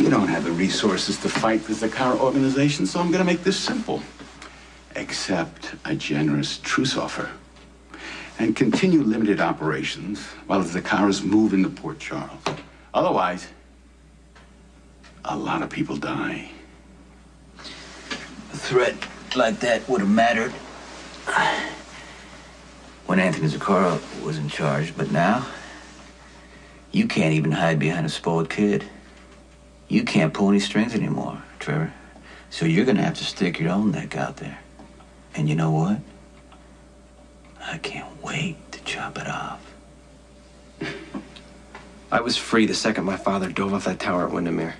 You don't have the resources to fight the Zakara organization, so I'm going to make this simple. Accept a generous truce offer and continue limited operations while the Zakaras move into Port Charles. Otherwise, a lot of people die. A threat like that would have mattered when Anthony Zakara was in charge, but now you can't even hide behind a spoiled kid. You can't pull any strings anymore, Trevor. So you're gonna have to stick your own neck out there. And you know what? I can't wait to chop it off. I was free the second my father dove off that tower at Windermere.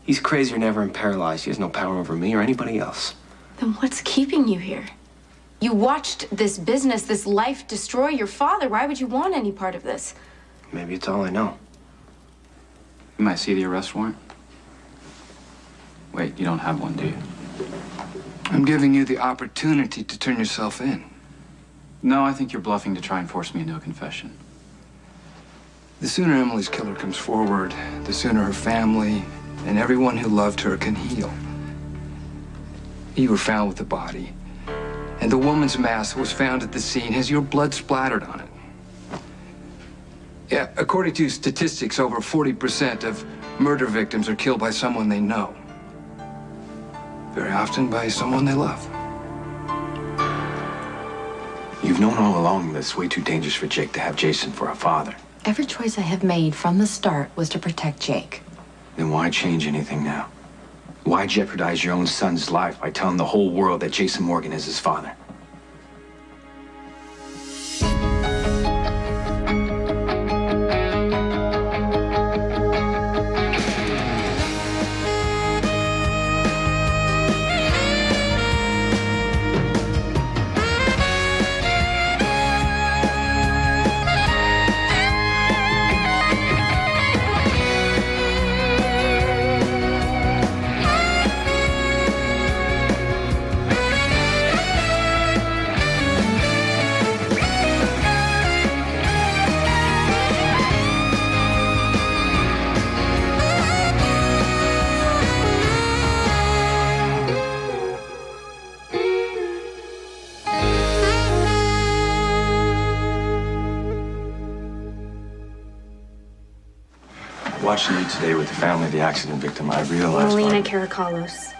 He's crazy or never and paralyzed. He has no power over me or anybody else. Then what's keeping you here? You watched this business, this life destroy your father. Why would you want any part of this? Maybe it's all I know. You might see the arrest warrant. Wait, you don't have one, do you? I'm giving you the opportunity to turn yourself in. No, I think you're bluffing to try and force me into a confession. The sooner Emily's killer comes forward, the sooner her family and everyone who loved her can heal. You were found with the body, and the woman's mask that was found at the scene has your blood splattered on it. Yeah, according to statistics, over 40% of murder victims are killed by someone they know. Very often by someone they love. You've known all along that it's way too dangerous for Jake to have Jason for a father. Every choice I have made from the start was to protect Jake. Then why change anything now? Why jeopardize your own son's life by telling the whole world that Jason Morgan is his father? Watching you today with the family of the accident victim, I realized... Melina Karakalos.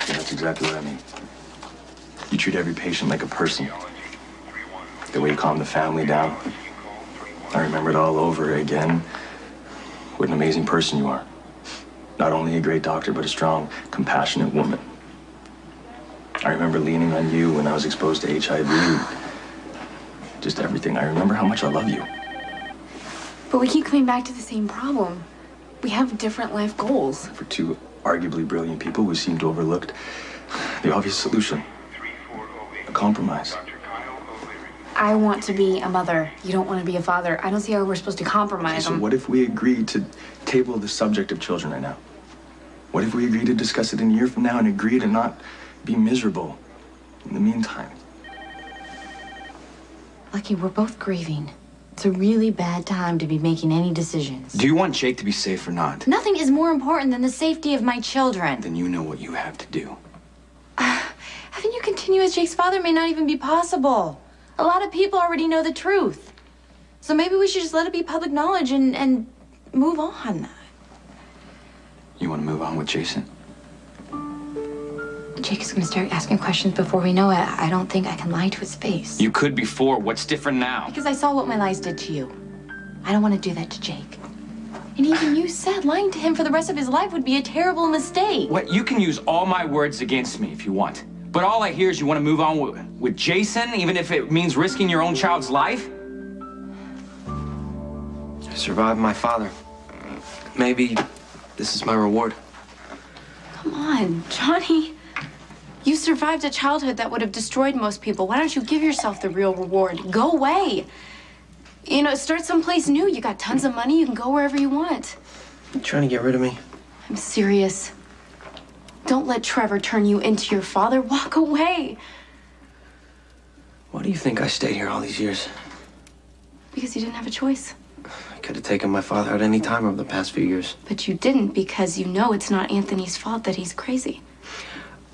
Yeah, that's exactly what I mean. You treat every patient like a person. The way you calm the family down. I remember it all over again. What an amazing person you are. Not only a great doctor, but a strong, compassionate woman. I remember leaning on you when I was exposed to HIV. Just everything. I remember how much I love you. But we keep coming back to the same problem. We have different life goals. For two arguably brilliant people, we seem to overlook the obvious solution. A compromise. I want to be a mother. You don't want to be a father. I don't see how we're supposed to compromise. So what if we agreed to table the subject of children right now? What if we agree to discuss it in a year from now and agree to not be miserable in the meantime? Lucky, we're both grieving. It's a really bad time to be making any decisions. Do you want Jake to be safe or not? Nothing is more important than the safety of my children. Then you know what you have to do. Having you continue as Jake's father may not even be possible. A lot of people already know the truth. So maybe we should just let it be public knowledge and move on. You want to move on with Jason? Jake is going to start asking questions before we know it. I don't think I can lie to his face. You could before. What's different now? Because I saw what my lies did to you. I don't want to do that to Jake. And even you said lying to him for the rest of his life would be a terrible mistake. What? You can use all my words against me if you want. But all I hear is you want to move on with Jason, even if it means risking your own child's life? I survived my father. Maybe this is my reward. Come on, Johnny. You survived a childhood that would have destroyed most people. Why don't you give yourself the real reward? Go away. You know, start someplace new. You got tons of money. You can go wherever you want. You trying to get rid of me? I'm serious. Don't let Trevor turn you into your father. Walk away. Why do you think I stayed here all these years? Because you didn't have a choice. I Could have taken my father out any time over the past few years. But you didn't because you know it's not Anthony's fault that he's crazy.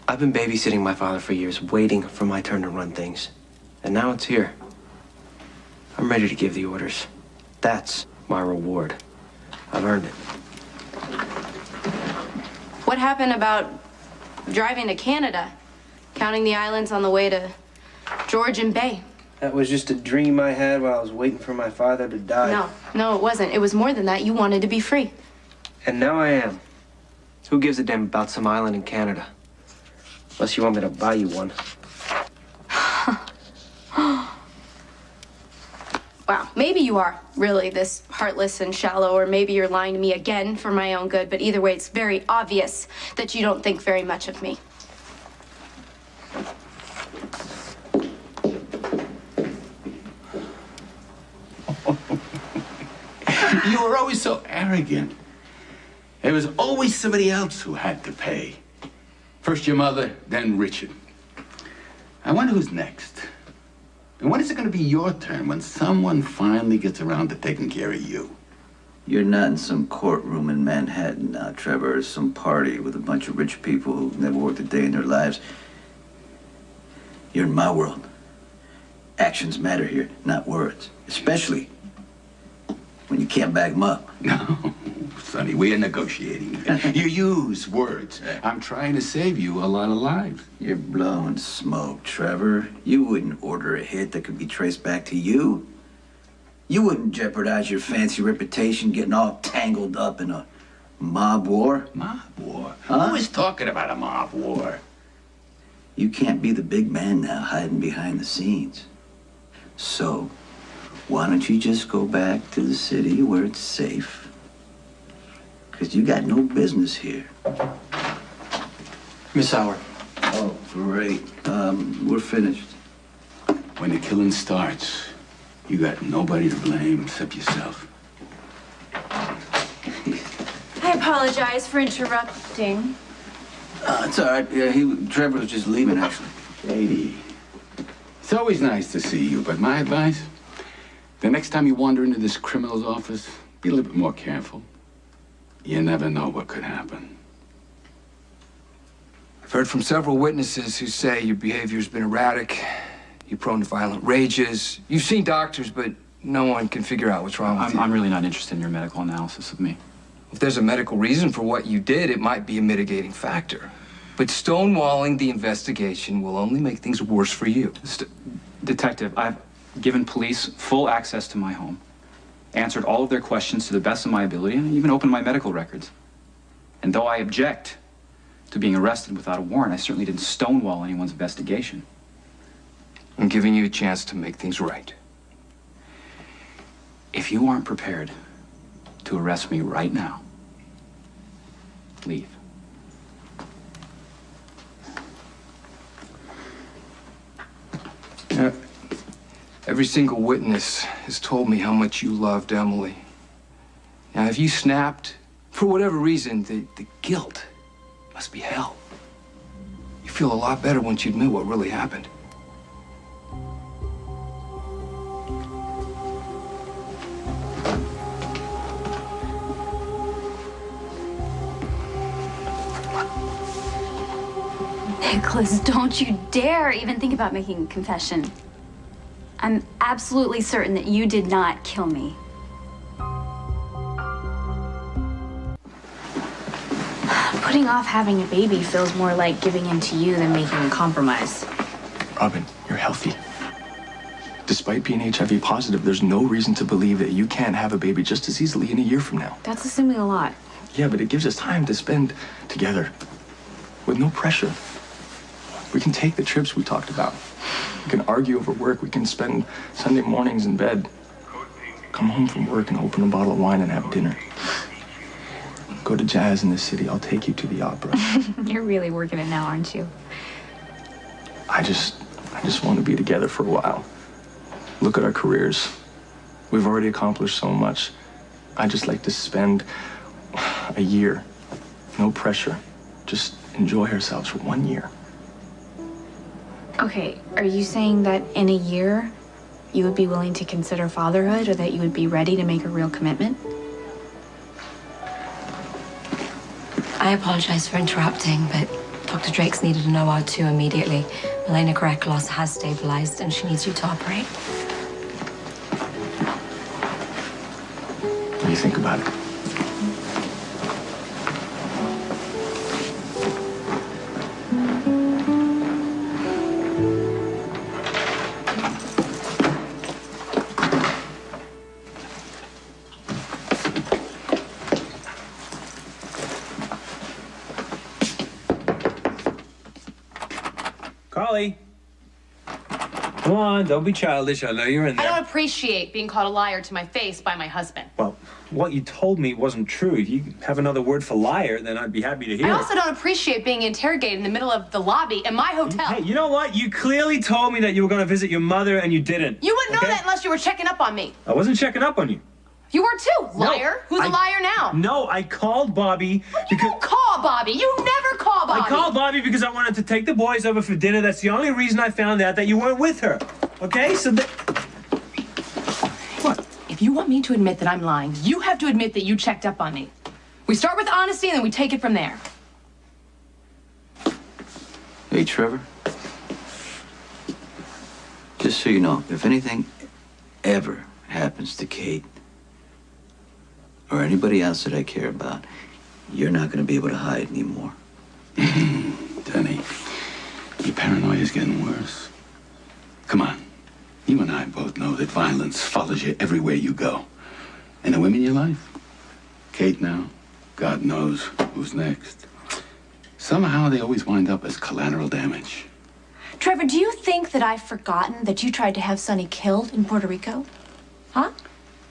I've been babysitting my father for years, waiting for my turn to run things. And now it's here. I'm ready to give the orders. That's my reward. I've earned it. What happened about driving to Canada? Counting the islands on the way to Georgian Bay? That was just a dream I had while I was waiting for my father to die. No, it wasn't. It was more than that. You wanted to be free. And now I am. Who gives a damn about some island in Canada? Unless you want me to buy you one. Wow, maybe you are really this heartless and shallow, or maybe you're lying to me again for my own good, but either way, it's very obvious that you don't think very much of me. You were always so arrogant. There was always somebody else who had to pay. First your mother, then Richard. I wonder who's next. And when is it going to be your turn, when someone finally gets around to taking care of you? You're not in some courtroom in Manhattan now, Trevor, or some party with a bunch of rich people who've never worked a day in their lives. You're in my world. Actions matter here, not words. Especially when you can't back them up. No, Sonny, we are negotiating. You use words. I'm trying to save you a lot of lives. You're blowing smoke, Trevor. You wouldn't order a hit that could be traced back to you. You wouldn't jeopardize your fancy reputation getting all tangled up in a mob war. Mob war? Huh? Who is talking about a mob war? You can't be the big man now hiding behind the scenes. So, why don't you just go back to the city where it's safe? Because you got no business here. Miss Howard. Oh, great. We're finished. When the killing starts, you got nobody to blame except yourself. I apologize for interrupting. It's all right. Yeah, Trevor was just leaving, actually. Katie, it's always nice to see you, but my advice, the next time you wander into this criminal's office, be a little bit more careful. You never know what could happen. I've heard from several witnesses who say your behavior's been erratic. You're prone to violent rages. You've seen doctors, but no one can figure out what's wrong with you. I'm really not interested in your medical analysis of me. If there's a medical reason for what you did, it might be a mitigating factor. But stonewalling the investigation will only make things worse for you. Detective, I've given police full access to my home, answered all of their questions to the best of my ability, and even opened my medical records. And though I object to being arrested without a warrant, I certainly didn't stonewall anyone's investigation. I'm giving you a chance to make things right. If you aren't prepared to arrest me right now, leave. Every single witness has told me how much you loved Emily. Now, if you snapped, for whatever reason, the guilt must be hell. You feel a lot better once you admit what really happened. Nicholas, don't you dare even think about making a confession. I'm absolutely certain that you did not kill me. Putting off having a baby feels more like giving in to you than making a compromise. Robin, you're healthy. Despite being HIV positive, there's no reason to believe that you can't have a baby just as easily in a year from now. That's assuming a lot. Yeah, but it gives us time to spend together with no pressure. We can take the trips we talked about. We can argue over work. We can spend Sunday mornings in bed. Come home from work and open a bottle of wine and have dinner. Go to jazz in the city. I'll take you to the opera. You're really working it now, aren't you? I just want to be together for a while. Look at our careers. We've already accomplished so much. I just like to spend a year. No pressure. Just enjoy ourselves for 1 year. Okay, are you saying that in a year, you would be willing to consider fatherhood or that you would be ready to make a real commitment? I apologize for interrupting, but Dr. Drakes needed an OR2 immediately. Milena Caraclos has stabilized and she needs you to operate. What do you think about it? Carly. Come on, don't be childish. I know you're in I there. don't appreciate being called a liar to my face by my husband. Well, what you told me wasn't true. If you have another word for liar, then I'd be happy to hear I it. also don't appreciate being interrogated in the middle of the lobby in my hotel. Hey, you know what? You clearly told me that you were going to visit your mother and you didn't. You wouldn't know okay? that unless you were checking up on me. I wasn't checking up on you. You were too, liar. Who's a liar now? No, I called Bobby You don't call Bobby. You never call Bobby. I called Bobby because I wanted to take the boys over for dinner. That's the only reason I found out that you weren't with her. Okay? So Look, if you want me to admit that I'm lying, you have to admit that you checked up on me. We start with honesty and then we take it from there. Hey, Trevor. Just so you know, if anything ever happens to Kate or anybody else that I care about, you're not going to be able to hide anymore. Danny, your paranoia is getting worse. Come on. You and I both know that violence follows you everywhere you go. And the women in your life? Kate now, God knows who's next. Somehow they always wind up as collateral damage. Trevor, do you think that I've forgotten that you tried to have Sonny killed in Puerto Rico? Huh?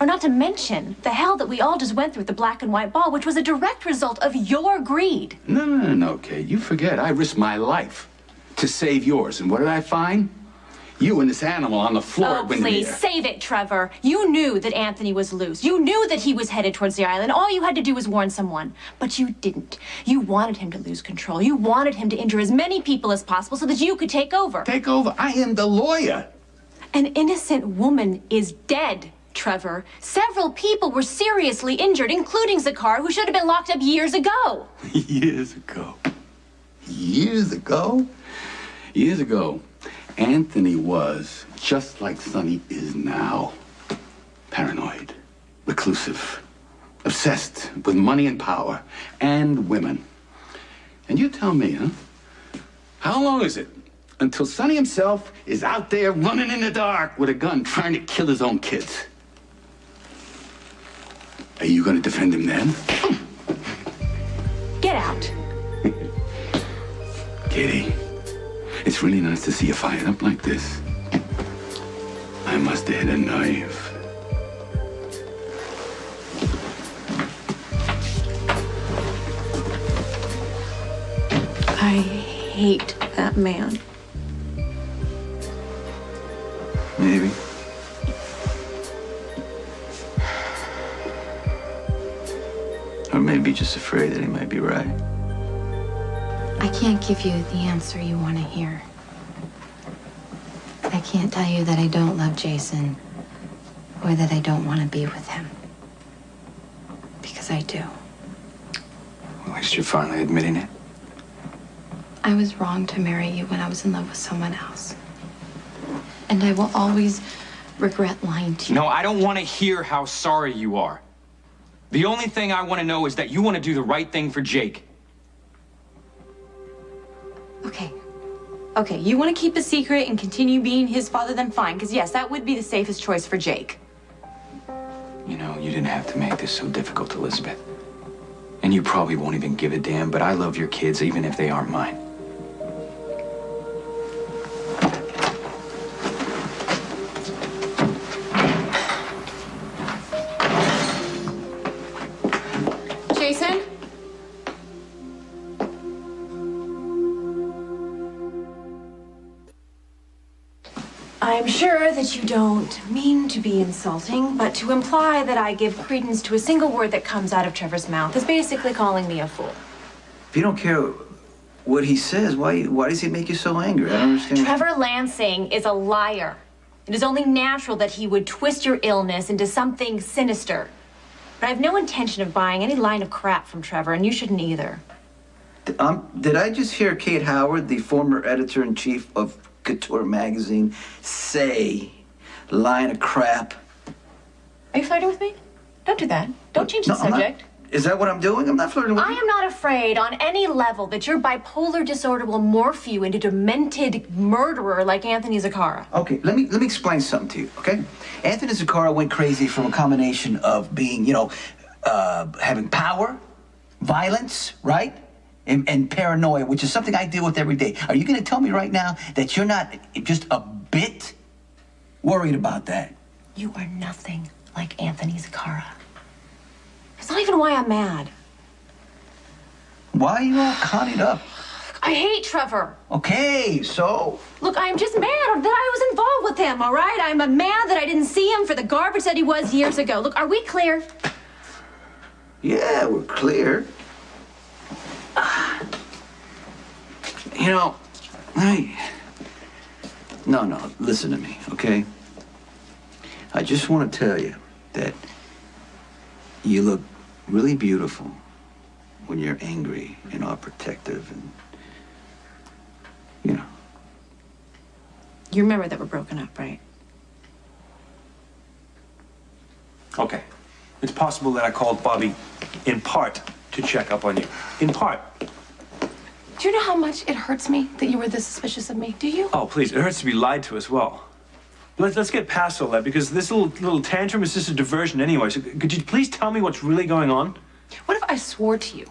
Or not to mention the hell that we all just went through at the Black and White Ball, which was a direct result of your greed. No, Kate. You forget. I risked my life to save yours. And what did I find? You and this animal on the floor Oh, at Windermere. please, save it, Trevor. You knew that Anthony was loose. You knew that he was headed towards the island. All you had to do was warn someone. But you didn't. You wanted him to lose control. You wanted him to injure as many people as possible so that you could take over. Take over? I am the lawyer. An innocent woman is dead, Trevor. Several people were seriously injured, including Zakar, who should have been locked up years ago. Years ago. Years ago? Years ago, Anthony was just like Sonny is now. Paranoid, reclusive, obsessed with money and power and women. And you tell me, huh? How long is it until Sonny himself is out there running in the dark with a gun trying to kill his own kids? Are you going to defend him then? Get out. Katie, it's really nice to see you fired up like this. I must have hit a nerve. I hate that man. Maybe. Or maybe just afraid that he might be right. I can't give you the answer you want to hear. I can't tell you that I don't love Jason or that I don't want to be with him. Because I do. At least you're finally admitting it. I was wrong to marry you when I was in love with someone else. And I will always regret lying to you. No, I don't want to hear how sorry you are. The only thing I want to know is that you want to do the right thing for Jake. Okay. Okay, you want to keep a secret and continue being his father, then fine. Because, yes, that would be the safest choice for Jake. You know, you didn't have to make this so difficult, Elizabeth. And you probably won't even give a damn, but I love your kids even if they aren't mine. Jason? I'm sure that you don't mean to be insulting, but to imply that I give credence to a single word that comes out of Trevor's mouth is basically calling me a fool. If you don't care what he says, why does he make you so angry? I don't understand. Trevor Lansing is a liar. It is only natural that he would twist your illness into something sinister. But I have no intention of buying any line of crap from Trevor, and you shouldn't either. Did I just hear Kate Howard, the former editor-in-chief of Couture magazine, say line of crap? Are you flirting with me? Don't do that. Don't change the subject. Is that what I'm doing? I'm not flirting with you. I am not afraid on any level that your bipolar disorder will morph you into a demented murderer like Anthony Zaccara. Okay, let me explain something to you, okay? Anthony Zaccara went crazy from a combination of being, having power, violence, right? And paranoia, which is something I deal with every day. Are you going to tell me right now that you're not just a bit worried about that? You are nothing like Anthony Zaccara. It's not even why I'm mad. Why are you all connied up? I hate Trevor. Okay, so? Look, I'm just mad that I was involved with him, all right? I'm mad that I didn't see him for the garbage that he was years ago. Look, are we clear? Yeah, we're clear. No, listen to me, okay? I just want to tell you that you look really beautiful when you're angry and all protective and, You remember that we're broken up, right? Okay. It's possible that I called Bobby in part to check up on you. In part. Do you know how much it hurts me that you were this suspicious of me? Do you? Oh, please. It hurts to be lied to as well. Let's get past all that, because this little tantrum is just a diversion anyway. So could you please tell me what's really going on? What if I swore to you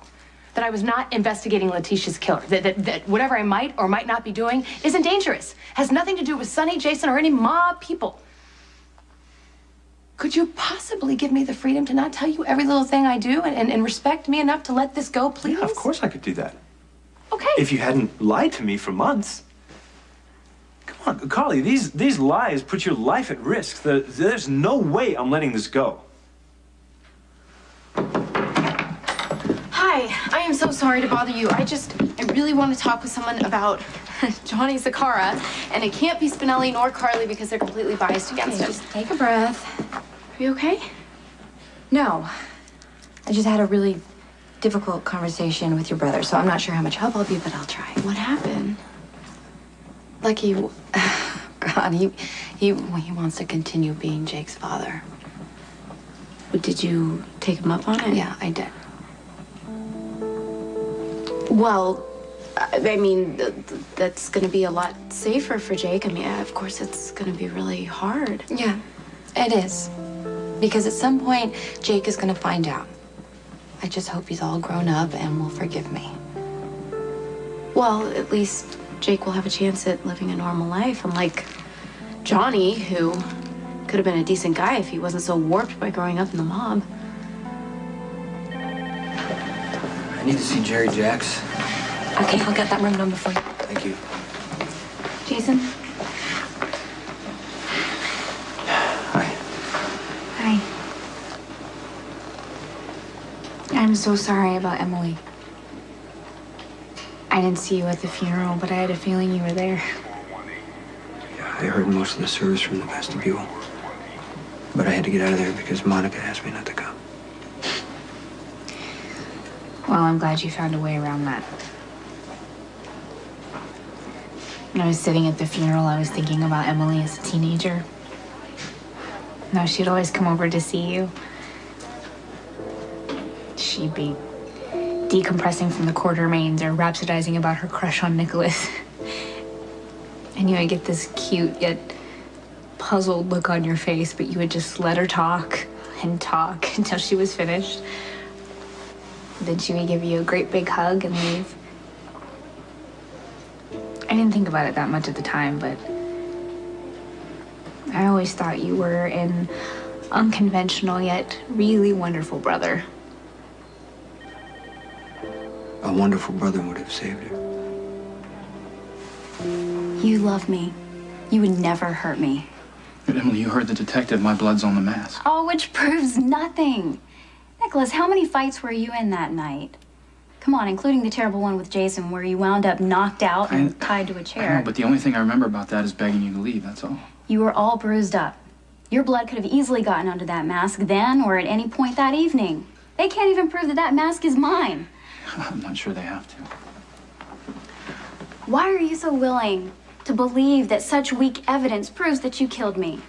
that I was not investigating Letitia's killer? That whatever I might or might not be doing isn't dangerous, has nothing to do with Sonny, Jason, or any mob people? Could you possibly give me the freedom to not tell you every little thing I do and respect me enough to let this go, please? Yeah, of course I could do that. Okay. If you hadn't lied to me for months. Come on, Carly, these lies put your life at risk. There's no way I'm letting this go. Hi, I am so sorry to bother you. I really want to talk with someone about Johnny Zaccara, and it can't be Spinelli nor Carly because they're completely biased against him. Just take a breath. Are you okay? No. I just had a really difficult conversation with your brother, so I'm not sure how much help I'll be, but I'll try. What happened? Like God, he wants to continue being Jake's father. But did you take him up on it? Yeah, I did. Well, I mean, that's going to be a lot safer for Jake. I mean, of course, it's going to be really hard. Yeah, it is. Because at some point, Jake is going to find out. I just hope he's all grown up and will forgive me. Well, at least Jake will have a chance at living a normal life, unlike Johnny, who could have been a decent guy if he wasn't so warped by growing up in the mob. I need to see Jerry Jacks. Okay, I'll get that room number for you. Thank you. Jason? Hi. Hi. I'm so sorry about Emily. I didn't see you at the funeral, but I had a feeling you were there. Yeah, I heard most of the service from the vestibule. But I had to get out of there because Monica asked me not to come. Well, I'm glad you found a way around that. When I was sitting at the funeral, I was thinking about Emily as a teenager. Now, she'd always come over to see you. She'd be decompressing from the court remains or rhapsodizing about her crush on Nicholas. And you would get this cute yet puzzled look on your face, but you would just let her talk and talk until she was finished. Then she would give you a great big hug and leave. I didn't think about it that much at the time, but I always thought you were an unconventional yet really wonderful brother. A wonderful brother would have saved her. You love me. You would never hurt me. But Emily, you heard the detective. My blood's on the mask. Oh, which proves nothing. Nicholas, how many fights were you in that night? Come on, including the terrible one with Jason where you wound up knocked out and tied to a chair. I know, but the only thing I remember about that is begging you to leave, that's all. You were all bruised up. Your blood could have easily gotten onto that mask then or at any point that evening. They can't even prove that that mask is mine. I'm not sure they have to. Why are you so willing to believe that such weak evidence proves that you killed me?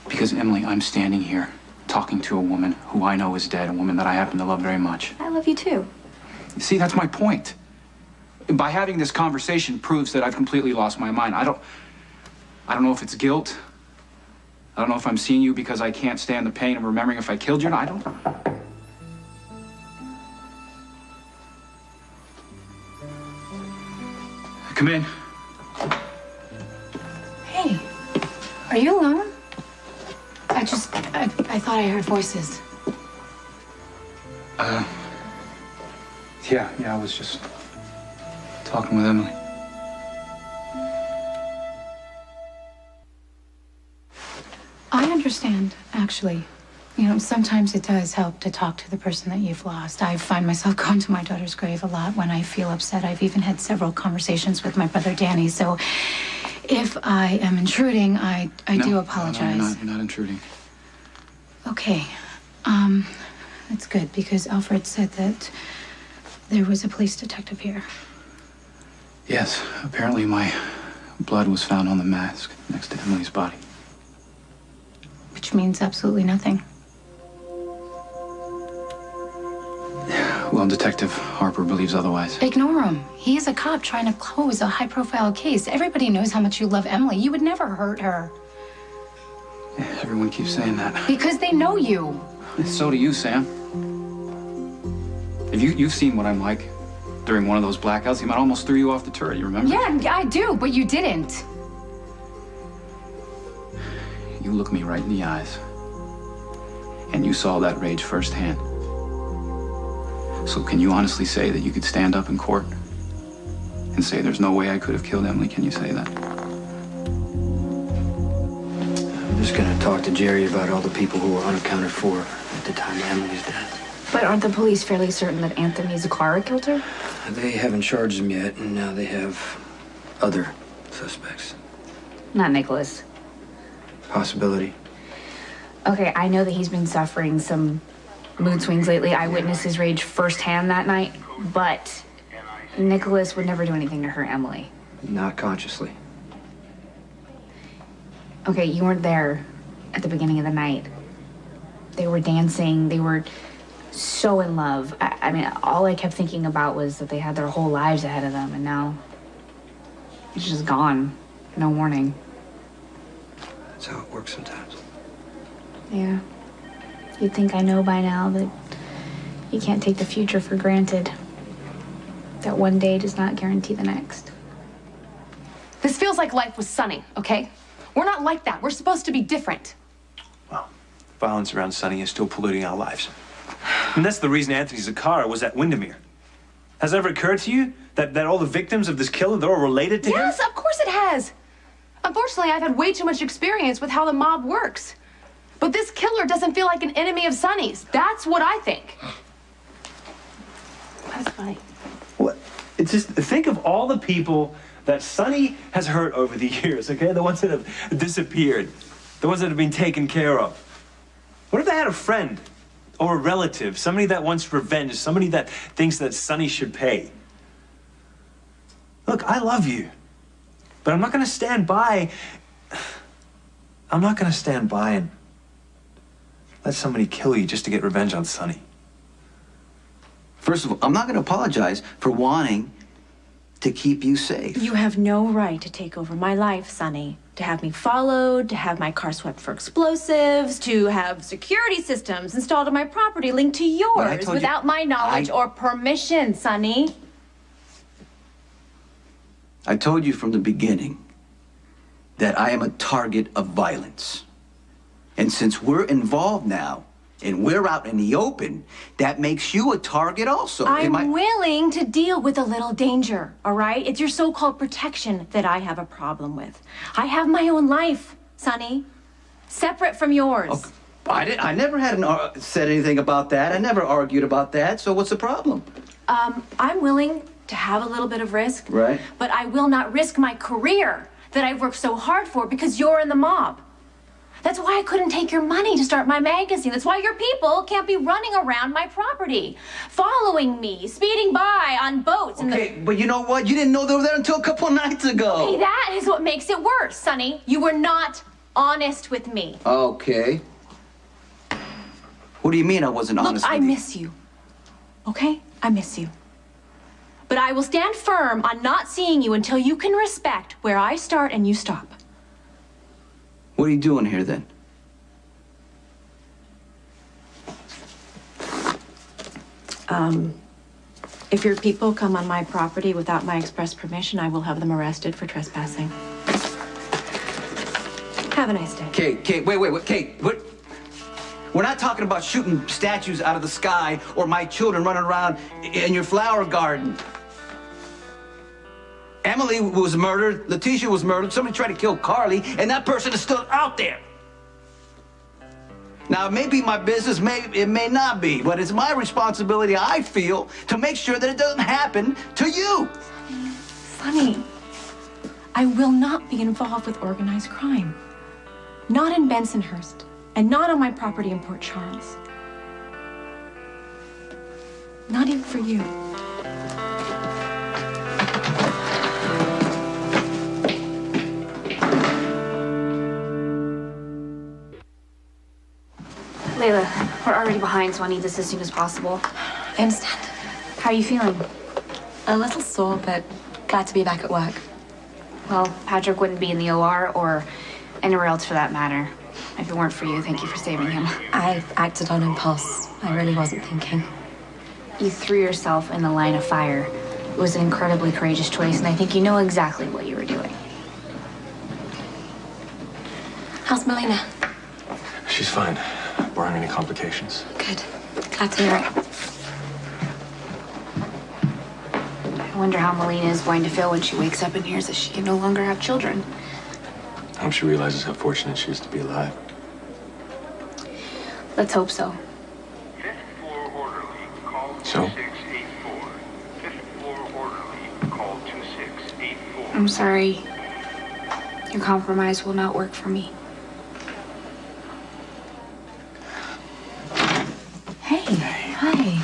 Because, Emily, I'm standing here talking to a woman who I know is dead, a woman that I happen to love very much. I love you too. You see, that's my point. By having this conversation proves that I've completely lost my mind. I don't know if it's guilt. I don't know if I'm seeing you because I can't stand the pain of remembering if I killed you or not. I don't. Come in. Hey, are you alone? I thought I heard voices. Yeah, I was just talking with Emily. I understand, actually. You know, sometimes it does help to talk to the person that you've lost. I find myself going to my daughter's grave a lot when I feel upset. I've even had several conversations with my brother Danny, so if I am intruding, I do apologize. No, you're not intruding. Okay. That's good, because Alfred said that there was a police detective here. Yes, apparently my blood was found on the mask next to Emily's body. Which means absolutely nothing. Well, Detective Harper believes otherwise. Ignore him. He is a cop trying to close a high-profile case. Everybody knows how much you love Emily. You would never hurt her. Yeah, everyone keeps saying that. Because they know you. So do you, Sam. If you've seen what I'm like during one of those blackouts, he might almost threw you off the turret, you remember? Yeah, I do, but you didn't. You looked me right in the eyes. And you saw that rage firsthand. So can you honestly say that you could stand up in court and say there's no way I could have killed Emily? Can you say that? I'm just gonna talk to Jerry about all the people who were unaccounted for at the time of Emily's death. But aren't the police fairly certain that Anthony Zakara killed her? They haven't charged him yet, and now they have other suspects. Not Nicholas. Possibility. Okay, I know that he's been suffering some mood swings lately. I witnessed his rage firsthand that night, but Nicholas would never do anything to hurt Emily. Not consciously. Okay, you weren't there at the beginning of the night. They were dancing, they were so in love. I mean, all I kept thinking about was that they had their whole lives ahead of them, and now it's just gone. No warning. That's how it works sometimes. Yeah. You'd think I know by now that you can't take the future for granted. That one day does not guarantee the next. This feels like life with Sonny, okay? We're not like that. We're supposed to be different. Well, violence around Sonny is still polluting our lives. And that's the reason Anthony Zakara was at Windermere. Has it ever occurred to you that all the victims of this killer, they're all related to him? Yes, of course it has. Unfortunately, I've had way too much experience with how the mob works. But this killer doesn't feel like an enemy of Sonny's. That's what I think. That's funny. What? It's just, think of all the people that Sonny has hurt over the years, okay? The ones that have disappeared. The ones that have been taken care of. What if they had a friend or a relative, somebody that wants revenge, somebody that thinks that Sonny should pay? Look, I love you, but I'm not gonna stand by. I'm not gonna stand by and let somebody kill you just to get revenge on Sonny. First of all, I'm not going to apologize for wanting to keep you safe. You have no right to take over my life, Sonny. To have me followed, to have my car swept for explosives, to have security systems installed on my property linked to yours without my knowledge or permission, Sonny. I told you from the beginning that I am a target of violence. And since we're involved now, and we're out in the open, that makes you a target also. I'm willing to deal with a little danger, all right? It's your so-called protection that I have a problem with. I have my own life, Sonny, separate from yours. Okay. I never said anything about that. I never argued about that. So what's the problem? I'm willing to have a little bit of risk. Right. But I will not risk my career that I've worked so hard for because you're in the mob. That's why I couldn't take your money to start my magazine. That's why your people can't be running around my property, following me, speeding by on boats. Okay, but you know what? You didn't know they were there until a couple of nights ago. Okay, that is what makes it worse, Sonny. You were not honest with me. Okay. What do you mean I wasn't honest Look, I with you? miss you. Okay? I miss you. But I will stand firm on not seeing you until you can respect where I start and you stop. What are you doing here then? If your people come on my property without my express permission, I will have them arrested for trespassing. Have a nice day. Kate, wait, Kate, what? We're not talking about shooting statues out of the sky or my children running around in your flower garden. Emily was murdered, Letitia was murdered, somebody tried to kill Carly, and that person is still out there. Now, it may be my business, it may not be, but it's my responsibility, I feel, to make sure that it doesn't happen to you. Sonny, I will not be involved with organized crime. Not in Bensonhurst, and not on my property in Port Charles. Not even for you. Layla, we're already behind, so I need this as soon as possible. I understand. How are you feeling? A little sore, but glad to be back at work. Well, Patrick wouldn't be in the OR or anywhere else for that matter. If it weren't for you, thank you for saving him. I acted on impulse. I really wasn't thinking. You threw yourself in the line of fire. It was an incredibly courageous choice, and I think you know exactly what you were doing. How's Melina? She's fine. Barring any complications. Good. Glad to hear it. I wonder how Melina is going to feel when she wakes up and hears that she can no longer have children. I hope she realizes how fortunate she is to be alive. Let's hope so. So? I'm sorry. Your compromise will not work for me. Hey. Hi.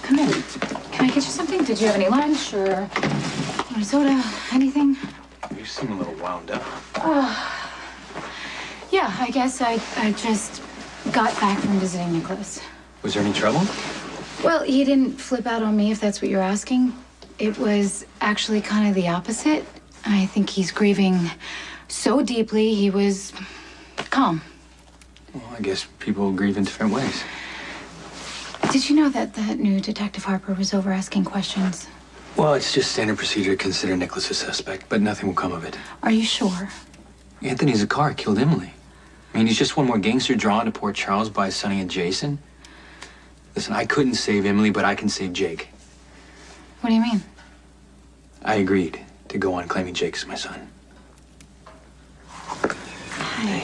Come in. Can I get you something? Did you have any lunch or a soda? Anything? You seem a little wound up. Yeah, I guess I just got back from visiting Nicholas. Was there any trouble? Well, he didn't flip out on me, if that's what you're asking. It was actually kind of the opposite. I think he's grieving so deeply, he was calm. Well, I guess people grieve in different ways. Did you know that that new Detective Harper was over asking questions? Well, it's just standard procedure to consider Nicholas a suspect, but nothing will come of it. Are you sure? Anthony Zakar killed Emily. I mean, he's just one more gangster drawn to Port Charles by Sonny and Jason. Listen, I couldn't save Emily, but I can save Jake. What do you mean? I agreed to go on claiming Jake as my son. Hi.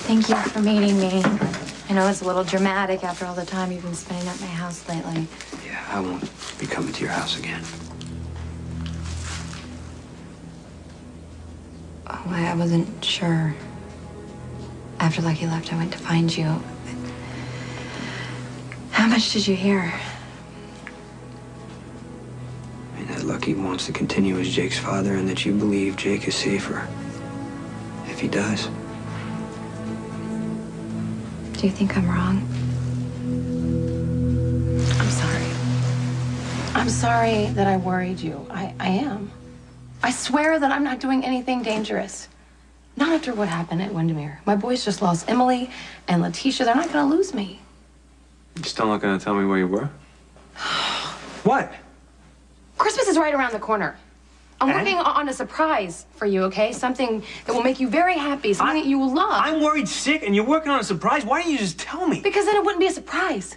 Thank you for meeting me. I know it's a little dramatic after all the time you've been spending at my house lately. Yeah, I won't be coming to your house again. Oh, I wasn't sure. After Lucky left, I went to find you. How much did you hear? I mean, that Lucky wants to continue as Jake's father and that you believe Jake is safer. If he does. Do you think I'm wrong? I'm sorry. I'm sorry that I worried you. I am. I swear that I'm not doing anything dangerous. Not after what happened at Windermere. My boys just lost Emily and Letitia. They're not going to lose me. You still not gonna tell me where you were? What? Christmas is right around the corner. I'm working on a surprise for you, okay? Something that will make you very happy, something that you will love. I'm worried sick and you're working on a surprise. Why don't you just tell me? Because then it wouldn't be a surprise.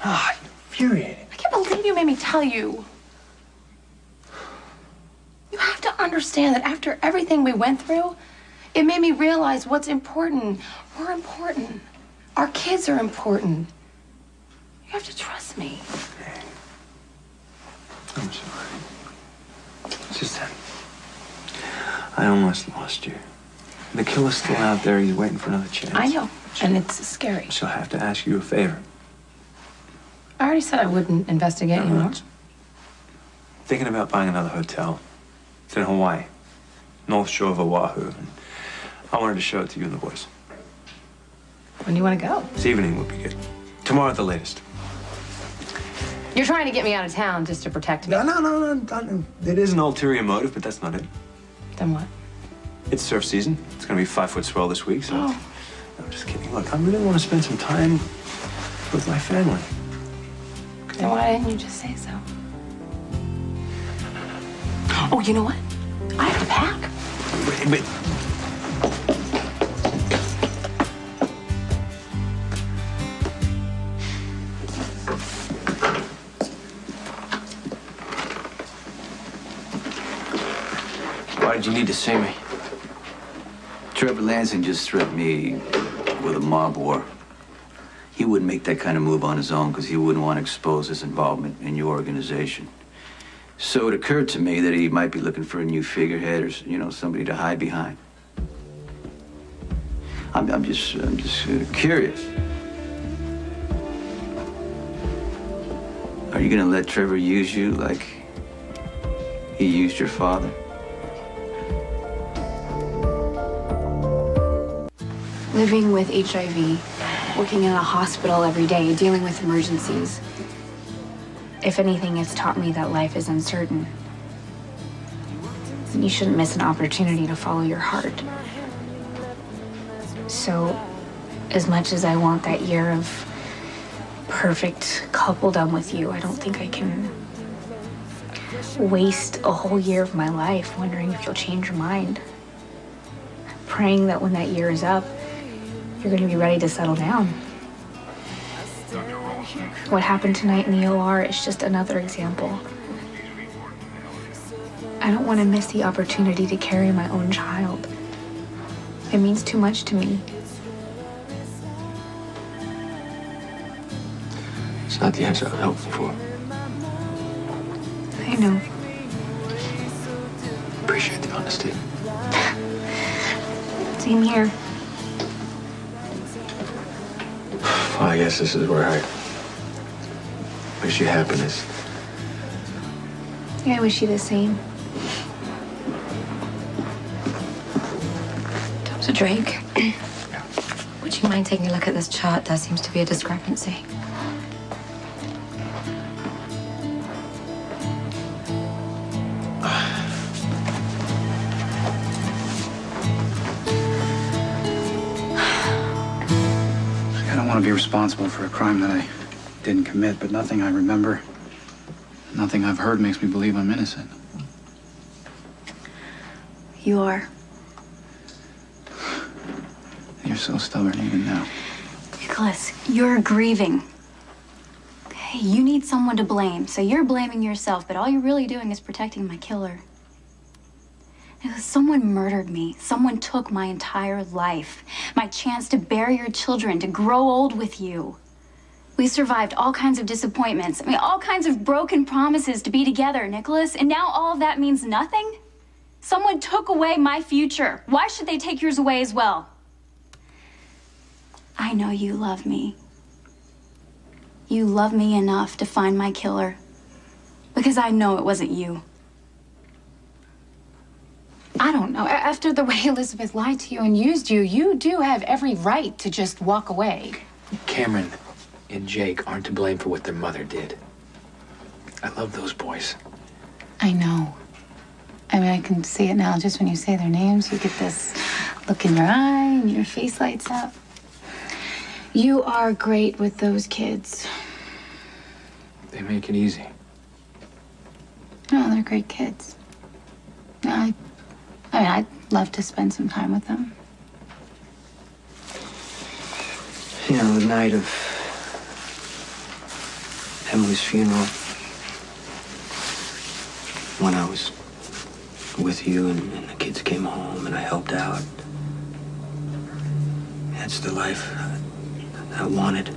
Ah, infuriating. I can't believe you made me tell you. You have to understand that after everything we went through, it made me realize what's important. We're important. Our kids are important. You have to trust me. I'm sorry. It's just that I almost lost you. The killer's still out there. He's waiting for another chance. I know, and it's scary. So I have to ask you a favor. I already said I wouldn't investigate anymore. Thinking about buying another hotel. It's in Hawaii, North Shore of Oahu. And I wanted to show it to you and the boys. When do you want to go? This evening would be good. Tomorrow at the latest. You're trying to get me out of town just to protect me. No. It is an ulterior motive, but that's not it. Then what? It's surf season. It's going to be 5-foot swell this week, so... No, I'm just kidding. Look, I really want to spend some time with my family. Then why didn't you just say so? Oh, you know what? I have to pack. Wait. Why did you need to see me? Trevor Lansing just threatened me with a mob war. He wouldn't make that kind of move on his own because he wouldn't want to expose his involvement in your organization. So it occurred to me that he might be looking for a new figurehead or, somebody to hide behind. I'm just curious. Are you gonna let Trevor use you like he used your father? Living with HIV, working in a hospital every day, dealing with emergencies. If anything, it's taught me that life is uncertain. And you shouldn't miss an opportunity to follow your heart. So, as much as I want that year of perfect coupledom with you, I don't think I can waste a whole year of my life wondering if you'll change your mind. Praying that when that year is up, you're going to be ready to settle down. What happened tonight in the OR is just another example. I don't want to miss the opportunity to carry my own child. It means too much to me. It's not the answer I was hoping for. I know. Appreciate the honesty. Same here. Well, I guess this is where I wish you happiness. I wish you the same. Dr. Drake, would you mind taking a look at this chart? There seems to be a discrepancy. I don't want to be responsible for a crime that I didn't commit, but nothing I remember, nothing I've heard makes me believe I'm innocent. You are. You're so stubborn even now. Nicholas, you're grieving. Okay, you need someone to blame, so you're blaming yourself, but all you're really doing is protecting my killer. Nicholas, someone murdered me. Someone took my entire life. My chance to bear your children, to grow old with you. We survived all kinds of disappointments. All kinds of broken promises to be together, Nicholas, and now all of that means nothing? Someone took away my future. Why should they take yours away as well? I know you love me. You love me enough to find my killer. Because I know it wasn't you. I don't know. After the way Elizabeth lied to you and used you, you do have every right to just walk away. Cameron and Jake aren't to blame for what their mother did. I love those boys. I know. I mean, I can see it now just when you say their names. You get this look in your eye and your face lights up. You are great with those kids. They make it easy. No, they're great kids. I mean, I'd love to spend some time with them. You know, the night of Emily's funeral, when I was with you and the kids came home and I helped out, that's the life I wanted.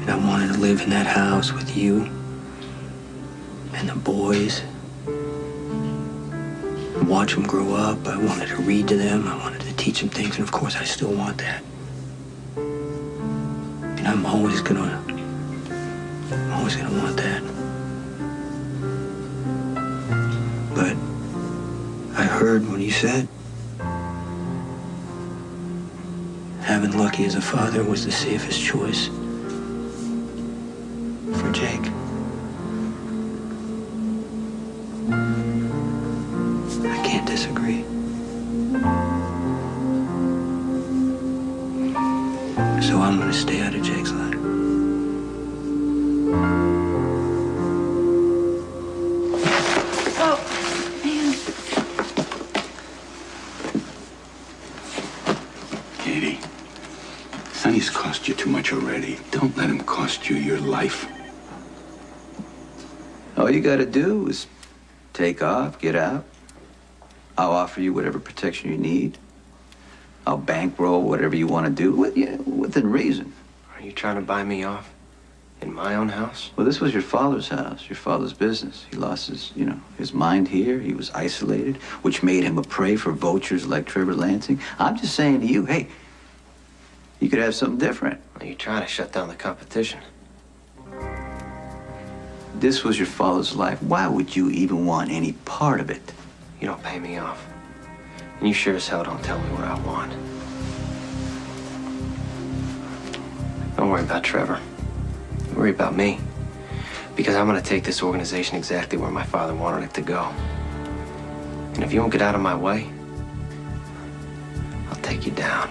And I wanted to live in that house with you and the boys watch them grow up. I wanted to read to them. I wanted to teach them things. And of course, I still want that. And I'm always gonna want that. But I heard what you said. Having Lucky as a father was the safest choice for Jake. I can't disagree. So I'm gonna stay out of Jake's life. Oh, man. Katie, Sonny's cost you too much already. Don't let him cost you your life. All you gotta do is take off, get out. I'll offer you whatever protection you need. I'll bankroll whatever you want to do, within reason. Are you trying to buy me off? In my own house? Well, this was your father's house, your father's business. He lost his mind here. He was isolated, which made him a prey for vultures like Trevor Lansing. I'm just saying to you, hey, you could have something different. Are you trying to shut down the competition? This was your father's life. Why would you even want any part of it? You don't pay me off. And you sure as hell don't tell me what I want. Don't worry about Trevor. Worry about me. Because I'm gonna take this organization exactly where my father wanted it to go. And if you won't get out of my way, I'll take you down.